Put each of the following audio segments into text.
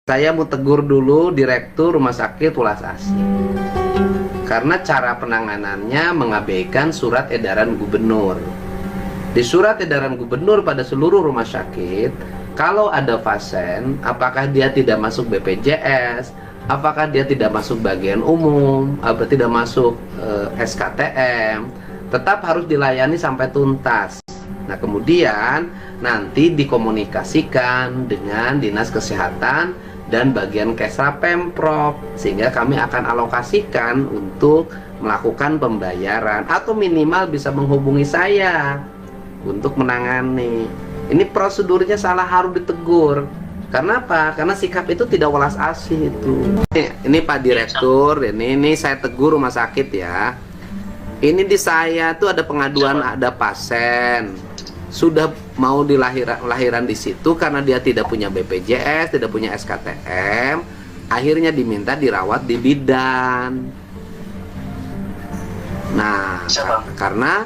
Saya mau tegur dulu Direktur Rumah Sakit Welas Asih karena cara penanganannya mengabaikan surat edaran gubernur. Di surat edaran gubernur pada seluruh rumah sakit, kalau ada pasien, apakah dia tidak masuk BPJS, apakah dia tidak masuk bagian umum, atau tidak masuk SKTM, tetap harus dilayani sampai tuntas. Nah, kemudian nanti dikomunikasikan dengan Dinas Kesehatan dan bagian Kesra Pemprov, sehingga kami akan alokasikan untuk melakukan pembayaran atau minimal bisa menghubungi saya untuk menangani. Ini prosedurnya salah, harus ditegur. Karena apa? Karena sikap itu tidak welas asih itu. Ini Pak Direktur, ini saya tegur rumah sakit ya. Ini di saya tuh ada pengaduan, ada pasien sudah mau lahiran di situ karena dia tidak punya BPJS, tidak punya SKTM, akhirnya diminta dirawat di bidan. Nah, karena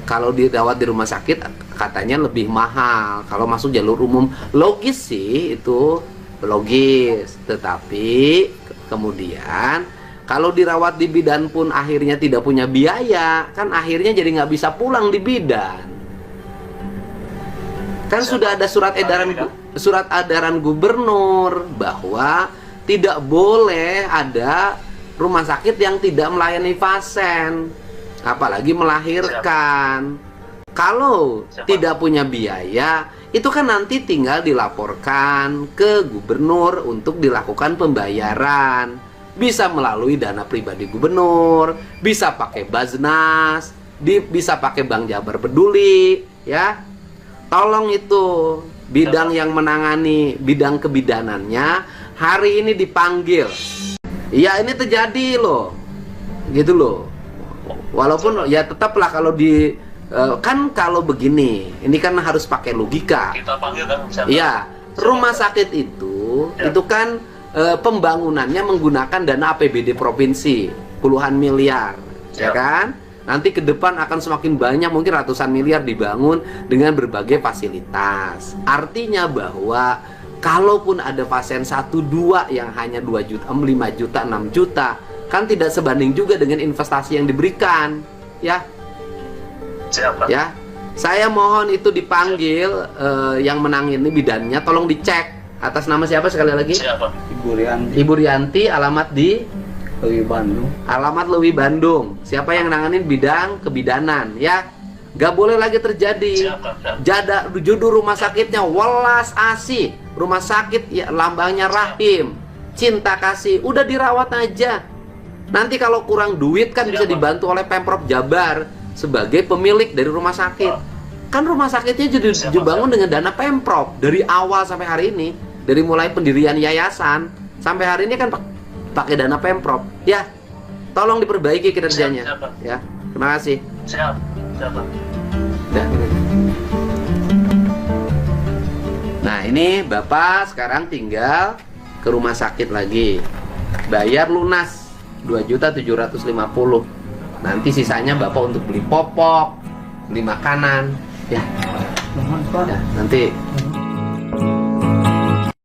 kalau dirawat di rumah sakit katanya lebih mahal. Kalau masuk jalur umum, logis sih itu, logis. Tetapi kemudian kalau dirawat di bidan pun akhirnya tidak punya biaya, kan akhirnya jadi nggak bisa pulang di bidan. Kan sudah ada surat edaran gubernur bahwa tidak boleh ada rumah sakit yang tidak melayani pasien, apalagi melahirkan. Kalau tidak punya biaya, itu kan nanti tinggal dilaporkan ke gubernur untuk dilakukan pembayaran. Bisa melalui dana pribadi gubernur, bisa pakai Baznas, bisa pakai Bank Jabar Peduli, ya. Tolong itu bidang yang menangani bidang kebidanannya hari ini dipanggil. Ya, ini terjadi loh, gitu loh. Walaupun ya tetaplah kalau di kan kalau begini, ini kan harus pakai logika. Kita panggil kan? Iya, rumah sakit itu kan pembangunannya menggunakan dana APBD provinsi puluhan miliar, ya kan? Nanti ke depan akan semakin banyak, mungkin ratusan miliar dibangun dengan berbagai fasilitas. Artinya bahwa kalaupun ada pasien 1-2 yang hanya 2 juta, 5 juta, 6 juta, kan tidak sebanding juga dengan investasi yang diberikan, ya. Siapa? Ya, saya mohon itu dipanggil yang menangani bidannya, tolong dicek. Atas nama siapa sekali lagi? Siapa? Ibu Rianti, alamat di Lewi Bandung. Alamat Lewi Bandung. Siapa yang nanganin bidang kebidanan, ya? Gak boleh lagi terjadi. Judul rumah sakitnya Welas Asih, rumah sakit ya, lambangnya rahim, cinta kasih. Udah dirawat aja. Nanti kalau kurang duit kan bisa dibantu oleh Pemprov Jabar sebagai pemilik dari rumah sakit. Kan rumah sakitnya jadi dibangun dengan dana Pemprov dari awal sampai hari ini. Dari mulai pendirian yayasan sampai hari ini kan pakai dana Pemprov. Ya, tolong diperbaiki kinerjanya. Ya, terima kasih. Siapa? Ya. Nah, ini Bapak sekarang tinggal ke rumah sakit lagi. Bayar lunas 2.750.000. Nanti sisanya Bapak untuk beli popok, beli makanan. Ya. Ya, nanti